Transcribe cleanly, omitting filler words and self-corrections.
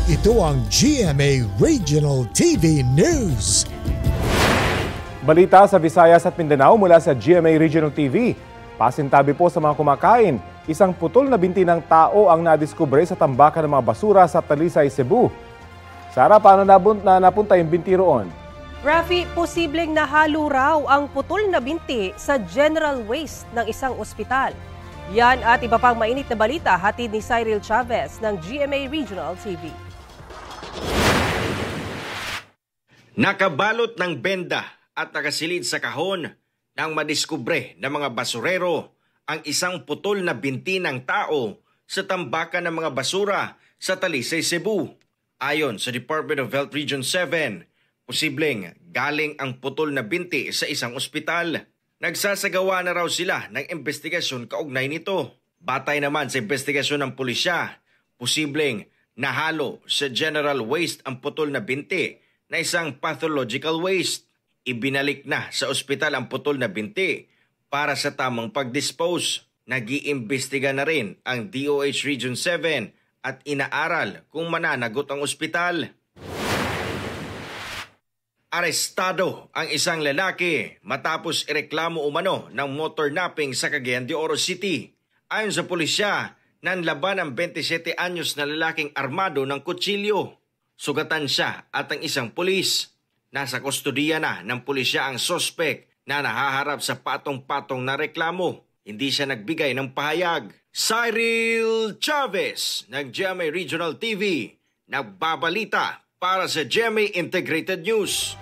Ito ang GMA Regional TV News. Balita sa Visayas at Mindanao mula sa GMA Regional TV. Pasintabi po sa mga kumakain, isang putol na binti ng tao ang nadiskubre sa tambakan ng mga basura sa Talisay, Cebu. Sara, paano napunta yung binti roon? Rafi, posibleng nahalo raw ang putol na binti sa general waste ng isang ospital. Yan at iba pang mainit na balita hatid ni Cyril Chavez ng GMA Regional TV. Nakabalot ng benda at nakasilid sa kahon nang madiskubre ng mga basurero ang isang putol na binti ng tao sa tambakan ng mga basura sa Talisay, Cebu. Ayon sa Department of Health Region 7, posibleng galing ang putol na binti sa isang ospital. Nagsasagawa na raw sila ng investigasyon kaugnay nito. Batay naman sa investigasyon ng pulisya, posibleng nahalo sa general waste ang putol na binti na isang pathological waste. Ibinalik na sa ospital ang putol na binti para sa tamang pag-dispose. Nag-iimbestiga na rin ang DOH Region 7 at inaaral kung mananagot ang ospital. Arestado ang isang lalaki matapos ireklamo umano ng motor napping sa Cagayan de Oro City. Ayon sa pulisya, nanlaban ang 27 anyos na lalaking armado ng kutsilyo. Sugatan siya at ang isang pulis. Nasa kustodiya na ng pulisya ang sospek na nahaharap sa patong-patong na reklamo. Hindi siya nagbigay ng pahayag. Cyril Chavez ng GMA Regional TV, nagbabalita para sa GMA Integrated News.